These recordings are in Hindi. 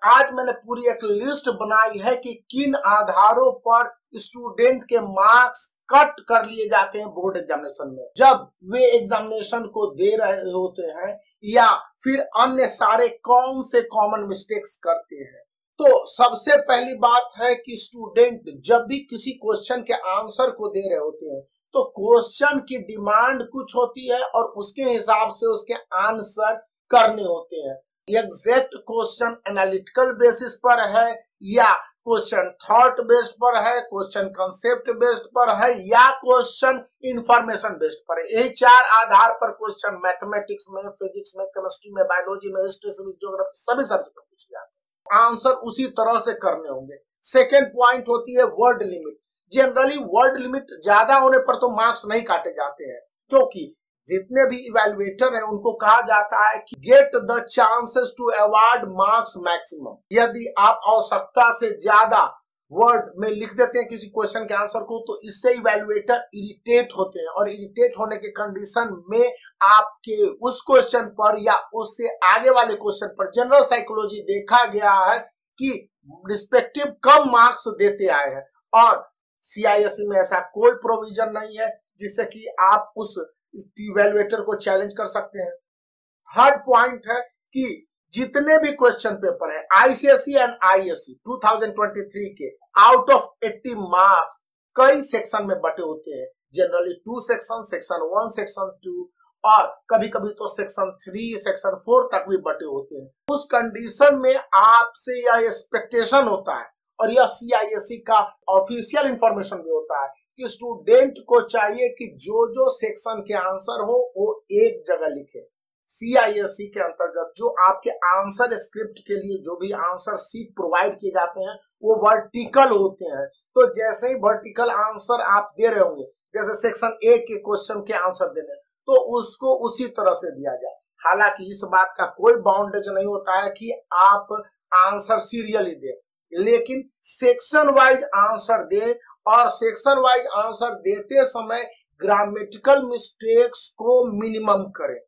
आज मैंने पूरी एक लिस्ट बनाई है कि किन आधारों पर स्टूडेंट के मार्क्स कट कर लिए जाते हैं बोर्ड एग्जामिनेशन में, जब वे एग्जामिनेशन को दे रहे होते हैं या फिर अन्य सारे कौन से कॉमन मिस्टेक्स करते हैं। तो सबसे पहली बात है कि स्टूडेंट जब भी किसी क्वेश्चन के आंसर को दे रहे होते हैं तो क्वेश्चन की डिमांड कुछ होती है और उसके हिसाब से उसके आंसर करने होते हैं। एग्जैक्ट क्वेश्चन एनालिटिकल बेसिस पर है या क्वेश्चन थॉट बेस्ड पर है, क्वेश्चन कंसेप्ट बेस्ड पर है या क्वेश्चन इंफॉर्मेशन बेस्ड पर है। यही चार आधार पर क्वेश्चन मैथमेटिक्स में, फिजिक्स में, केमिस्ट्री में, बायोलॉजी में, हिस्ट्री, सिविक्स, ज्योग्राफी सभी सब्जेक्ट में पूछे जाते हैं। आंसर उसी तरह से करने होंगे। सेकेंड पॉइंट होती है word limit. Generally word limit ज्यादा होने पर तो मार्क्स नहीं काटे जाते हैं, क्योंकि जितने भी इवैल्यूएटर हैं उनको कहा जाता है कि get the chances to award marks maximum. यदि आप आवश्यकता से ज्यादा वर्ड में लिख देते हैं किसी क्वेश्चन के आंसर को तो इससे इवैल्यूएटर इरिटेट होते हैं और इरिटेट होने के कंडीशन में आपके उस क्वेश्चन पर या उससे आगे वाले क्वेश्चन पर जनरल साइकोलॉजी देखा गया है कि रिस्पेक्टिव कम मार्क्स देते आए हैं और CISE में ऐसा कोई प्रोविजन नहीं है जिससे कि आप उस इवैल्यूएटर को चैलेंज कर सकते हैं। थर्ड पॉइंट है कि जितने भी क्वेश्चन पेपर है ICSE एंड ISE 2023 के आउट ऑफ 80 मार्क्स कई सेक्शन में बटे होते हैं। जनरली 2 सेक्शन, सेक्शन 1, सेक्शन 2 और कभी कभी तो सेक्शन 3, सेक्शन 4 तक भी बटे होते हैं। उस कंडीशन में आपसे यह एक्सपेक्टेशन होता है और यह CISE का ऑफिशियल इंफॉर्मेशन भी होता है कि स्टूडेंट को चाहिए कि जो जो सेक्शन के आंसर हो वो एक जगह लिखे। CISE के अंतर्गत जो आपके आंसर स्क्रिप्ट के लिए जो भी आंसर सीट प्रोवाइड किए जाते हैं वो वर्टिकल होते हैं। तो जैसे ही वर्टिकल आंसर आप दे रहे होंगे, जैसे सेक्शन A के क्वेश्चन के आंसर देने, तो उसको उसी तरह से दिया जाए। हालांकि इस बात का कोई बाउंडेज नहीं होता है कि आप आंसर सीरियली दें, लेकिन सेक्शन वाइज आंसर दें और सेक्शन वाइज आंसर देते समय ग्रामेटिकल मिस्टेक्स को मिनिमम करें।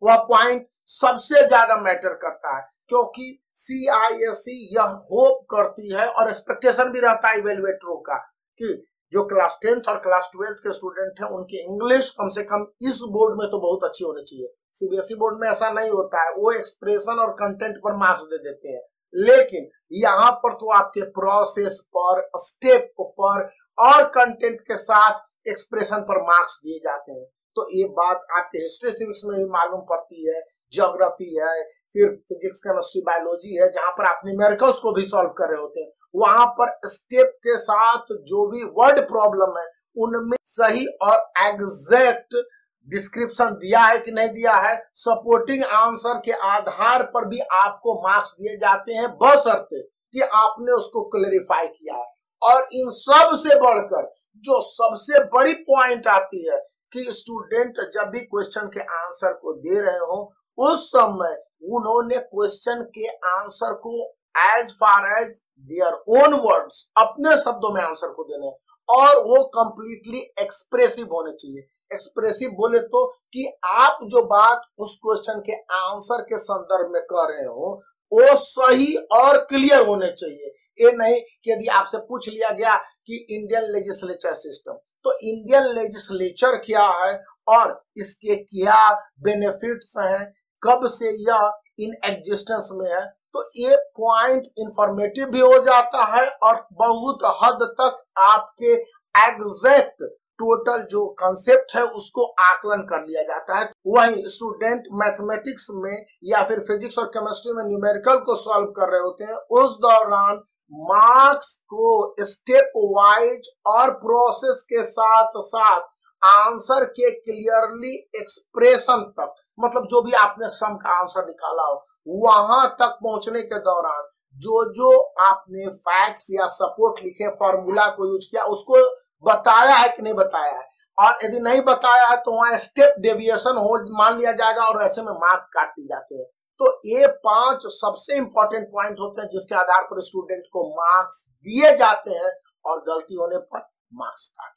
वह पॉइंट सबसे ज्यादा मैटर करता है क्योंकि CISE यह होप करती है और एक्सपेक्टेशन भी रहता है इवैल्यूएटरों का कि जो क्लास 10th और क्लास 12th के स्टूडेंट हैं उनकी इंग्लिश कम से कम इस बोर्ड में तो बहुत अच्छी होनी चाहिए। CBSE बोर्ड में ऐसा नहीं होता है, वो एक्सप्रेशन और कंटेंट पर मार्क्स दे देते हैं, लेकिन यहाँ पर तो आपके प्रोसेस पर, स्टेप पर और कंटेंट के साथ एक्सप्रेशन पर मार्क्स दिए जाते हैं। तो ये बात आपके हिस्ट्री सिविक्स में भी मालूम पड़ती है, ज्योग्राफी है, फिर फिजिक्स, केमिस्ट्री, बायोलॉजी है जहां पर आप न्यूमेरिकल्स को भी सॉल्व कर रहे होते हैं। वहां पर स्टेप के साथ जो भी वर्ड प्रॉब्लम है उनमें सही और एग्जैक्ट डिस्क्रिप्शन दिया है कि नहीं दिया है, सपोर्टिंग आंसर के आधार पर भी आपको मार्क्स दिए जाते हैं, बशर्ते कि आपने उसको क्लैरिफाई किया है। और इन सब से बढ़कर जो सबसे बड़ी पॉइंट आती है कि स्टूडेंट जब भी क्वेश्चन के आंसर को दे रहे हो उस समय उन्होंने क्वेश्चन के आंसर को as far as their own words, अपने शब्दों में आंसर को देने और वो कंप्लीटली एक्सप्रेसिव होने चाहिए। एक्सप्रेसिव बोले तो कि आप जो बात उस क्वेश्चन के आंसर के संदर्भ में कर रहे हो वो सही और क्लियर होने चाहिए। ये नहीं कि यदि आपसे पूछ लिया गया कि इंडियन लेजिस्लेचर सिस्टम, तो इंडियन लेजिस्लेचर क्या है और इसके क्या बेनिफिट्स हैं, कब से यह इन एग्जिस्टेंस में है, तो ये पॉइंट इंफॉर्मेटिव भी हो जाता है और बहुत हद तक आपके एग्जैक्ट टोटल जो कंसेप्ट है उसको आकलन कर लिया जाता है। वही स्टूडेंट मैथमेटिक्स में या फिर फिजिक्स और केमिस्ट्री में न्यूमेरिकल को सॉल्व कर रहे होते हैं, उस दौरान मार्क्स को स्टेप वाइज और प्रोसेस के साथ साथ आंसर के क्लियरली एक्सप्रेशन तक, मतलब जो भी आपने सम का आंसर निकाला हो वहां तक पहुंचने के दौरान जो जो आपने फैक्ट्स या सपोर्ट लिखे, फॉर्मूला को यूज किया, उसको बताया है कि नहीं बताया है, और यदि नहीं बताया है तो वहां स्टेप डेविएशन हो मान लिया जाएगा और ऐसे में मार्क्स काट दिए जाते हैं। तो ये 5 सबसे इंपॉर्टेंट पॉइंट होते हैं जिसके आधार पर स्टूडेंट को मार्क्स दिए जाते हैं और गलती होने पर मार्क्स काट